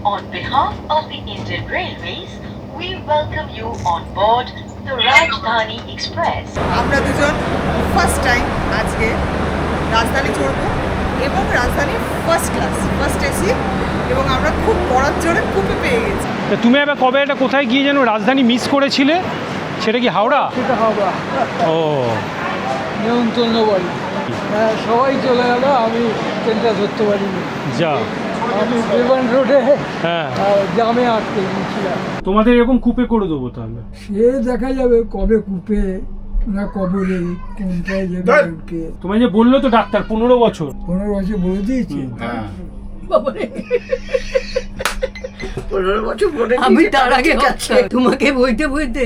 On behalf of the Indian Railways, we welcome you on board the Rajdhani Express. আমরা দুজন first time আজকে রাজধানী চড়বো এবং রাজধানী ফার্স্ট ক্লাস ফার্স্ট এসি এবং আমরা খুব বড় জোরে কুপে পেয়ে গেছি। তুমি এবার কবে এটা কোথায় গিয়ে যেন রাজধানী মিস করেছিলে, সেটা কি হাওড়া? সেটা হাওড়া। ও নিয়ন্ত্রণ বাড়ি, হ্যাঁ সবাই চলে গেল, আমি ট্রেনটা ধরতে পারিনি। যা আমি বেবান রোডে হ্যাঁ জামে আটকে গিয়েছিলাম। তোমাদের এরকম কুপে করে দেবো তাহলে। সে দেখা যাবে কবে কুপে না কবরে কোনটায় যাবে। তোমায় যে বললো তো ডাক্তার 15 বছর 15 বছর বলে দিয়েছি। আমি তার আগে অক্কা, তোমাকে বইতে বইতে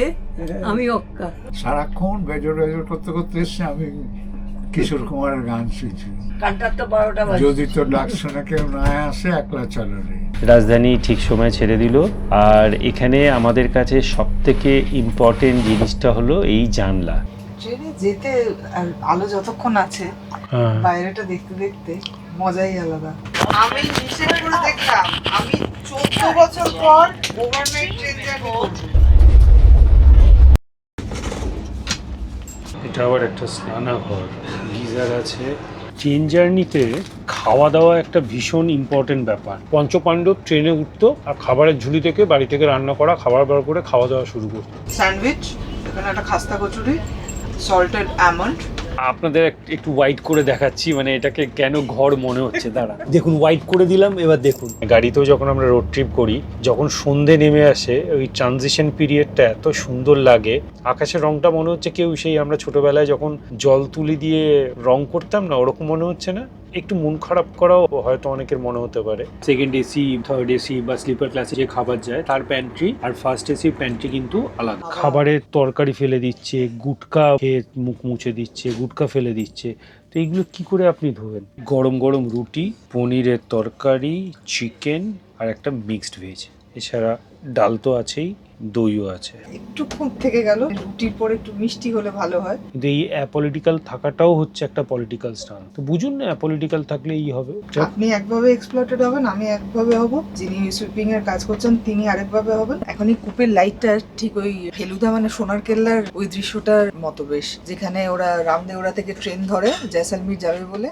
আমি অক্কা। সারাক্ষণ বেজর বেজর করতে করতে এসছে, আমি কিশোর কুমারের গান শুনছি। কানটার তো 12টা বাজে। যদি তো ডাক শুনে কেউ না আসে, একলা চলো রে। রাজধানী ঠিক সময় ছেড়ে দিল। আর এখানে আমাদের কাছে সবথেকে ইম্পর্টেন্ট জিনিসটা হলো এই জানলা। ট্রেনে যেতে আর আলো যতক্ষণ আছে বাইরেটা দেখতে দেখতে মজাই আলাদা। আমি নিচে করে দেখলাম, আমি 14 বছর পর ওভারনাইট ট্রেন জার্নি করছি। এটা আবার একটা স্নানাঘর, গিজার আছে। ট্রেন জার্নিতে খাওয়া দাওয়া একটা ভীষণ ইম্পর্টেন্ট ব্যাপার। পঞ্চপাণ্ডব ট্রেনে উঠতো আর খাবারের ঝুলি থেকে বাড়ি থেকে রান্না করা খাবার বার করে খাওয়া দাওয়া শুরু করতো। স্যান্ডউইচ, এখানে একটা খাস্তা কচুরি, সল্টেড আমন্ড। আপনাদের একটু হোয়াইট করে দেখাচ্ছি, মানে এটাকে কেন ঘর মনে হচ্ছে। দাঁড়া, দেখুন হোয়াইট করে দিলাম। এবার দেখুন গাড়িতেও যখন আমরা রোড ট্রিপ করি, যখন সন্ধে নেমে আসে, ওই ট্রানজিশন পিরিয়ডটা এত সুন্দর লাগে। আকাশের রংটা মনে হচ্ছে কেউ সেই আমরা ছোটবেলায় যখন জল তুলি দিয়ে রং করতাম না, ওরকম মনে হচ্ছে না? একটু মন খারাপ করাও হয়তো অনেকের মনে হতে পারে। সেকেন্ড এসি, থার্ড এসি বা স্লিপার ক্লাসে যে খাবার যায় তার প্যান্ট্রি আর ফার্স্ট এসি প্যান্ট্রি কিন্তু আলাদা। খাবারের তরকারি ফেলে দিচ্ছে, গুটকা খেয়ে মুখ মুছে দিচ্ছে, গুটকা ফেলে দিচ্ছে। তো এইগুলো কি করে আপনি ধোবেন? গরম গরম রুটি, পনিরের তরকারি, চিকেন আর একটা মিক্সড ভেজ, এছাড়া ডাল তো আছেই, দইও আছে। একটু খুব থেকে গেল, রুটির পরে একটু মিষ্টি হলে ভালো হয়। কিন্তু এই অ্যাপলিটিক্যাল থাকাটাও হচ্ছে একটা পলিটিক্যাল স্টান্ট। তো বুঝুন না, অ্যাপলিটিক্যাল থাকলে এই হবে। আপনি একভাবে এক্সপ্লয়েটেড হবেন, আমি একভাবে হব, যিনি সুইপিং এর কাজ করছেন তিনি আরেকভাবে হবেন। এখন এই কূপের লাইটটা ঠিক ওই ফেলুদা মানে সোনার কেল্লার ওই দৃশ্যটার মতো বেশ, যেখানে ওরা রামদেওরা থেকে ট্রেন ধরে জয়সালমীর যাবে বলে।